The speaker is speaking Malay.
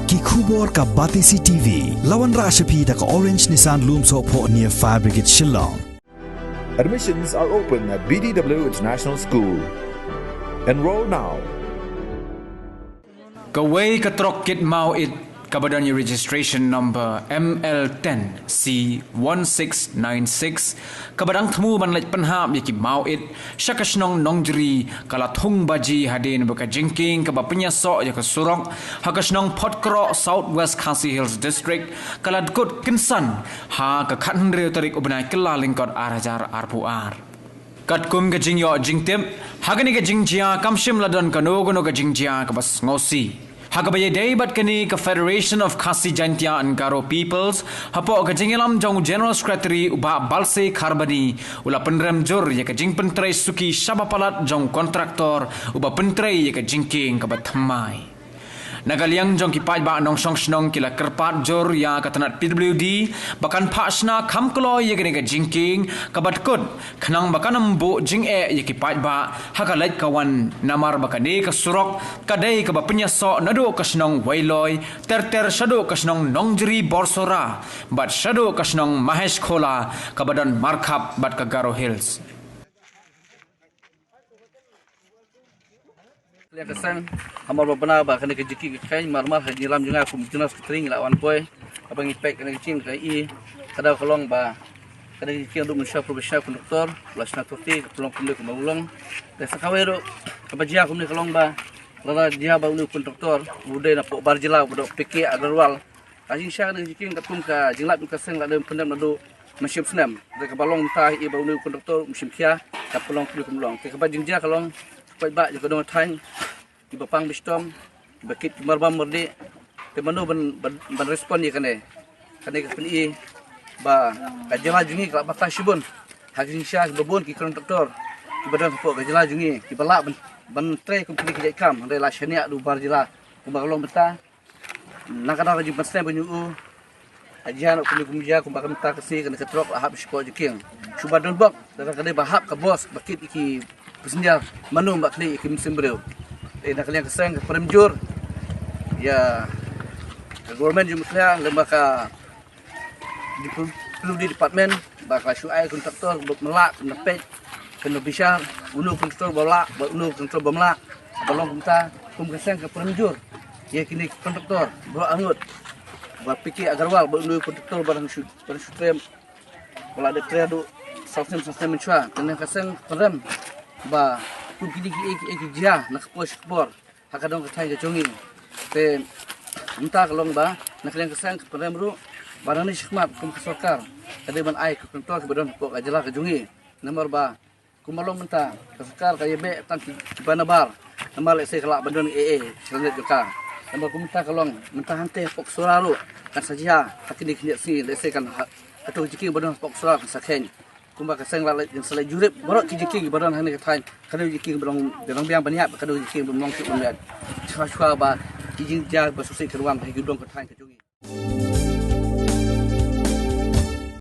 Ki khubor ka Batisi TV. Lawan Rashapi da ka Orange Nissan Lumso po near Fire Brigade Shillong. Admissions are open at BDW International School. Enroll now. Kaway katrok kit mau it kabadan your registration number ML10C1696 kabadang temu banlet penhap yaki mau it syakasnong nongjri kala thung baji hadin baka jingking kaba penyasok yaka surok hakasnong Potkro Southwest Khasi Hills District kala dkut kinsan ha ka khandre tarik ubnai kala lingkot arajar arpuar kat kum ka jingyo jingtem hagani ka jingjia kamshim ladon kanogono ka jingjia kabas ngosi Hagabaya daybat kani ka Federation of Khasi Jaintia and Garo Peoples hapo ka jingilam jong General Secretary uba balse kharbani ula penrem jor ya ka jing pentrai suki sabapalat jong kontraktor uba pentrai ya ka jingking ka bathamai Nagaliang jong kipaj ba nong song snong kila kerpat jor ya katanat PWD bakan pasna kamklo ye gene ka jingking kabat kut khnang bakan ambo jing ye kipaj ba hakalait kawan namar bakade ka surok kadai ka bapnya so nado ka snong wailoi ter shado ka snong nongjri borsora bat shado ka snong Mahesh Khola kabadan markhap bat ka Garo Hills Yang kesan amal benar bah kena kejiki kai marmar haji lam juga aku jenas ketring lawan boy abang ipek kena kecing kai i kada kolong bah kada kecing untuk mensyaf profesional konduktor lasna turti kolong kumle kumulong desa kawero kabajia kumle kolong bah lala dia ba unu konduktor budai na pok barjila bodok peke agarwal ajing sya kena kecing katum ka jinglat ka seng la dem pendam nado mesyim senam deka balong tah i ba unu konduktor mesyim kia ka kolong kumle kumulong ke kabajing dia kolong pai ba juga dong tang di bapang bistom bakit marbam merde te manu ban respon ye kane ke pni ba kajela jungi ka bata shibun hagin sya babon ki kontraktor ki badan po kajela jungi ki balak ban tre kompani ki kam ande la shania du barjila ku baglong beta nakada ji pasne banyu ajian ku kumja ku bakam ta kasi kan ketrok ahab shko jiking subadon bak dalam kade bahap ka bos bakit ki pesenjar manu mbak kli kim simbreu nak kalian keseng peremjur ya government juga lembaga di department bakal syuai kontraktor melak nepet kena bisa unu kontraktor bolak unu kontraktor bemelak balong kita kum keseng ke peremjur ya kini kontraktor bawa angut buat pikir agarwal unu kontraktor barang syutrem bola ada kredo sistem mencua kena keseng perem ba kum kini ki dia nak pos bor hakadong katai jongi te entah kalong ba nak yang kesang kepada meru barang ni syikmat kum kesokar kade ban ai ke kontrol ke badon pok ajala ke jongi nomor ba kum malong mentah kesokar kaya be tan ki banabar nomor se kelak badon selanjut juga nomor kum mentah kalong mentah hante pok suralu kan saja tak ni kini si lese kan atau jiki badon pok sural sakhen kumba kaseng la yang selai jurip borok kijiki badan hane katain kada jiki belong dalam biang banyak kada jiki belong ki banyak chua ba kijing ja ba susi keruang hi gudong katain kejungi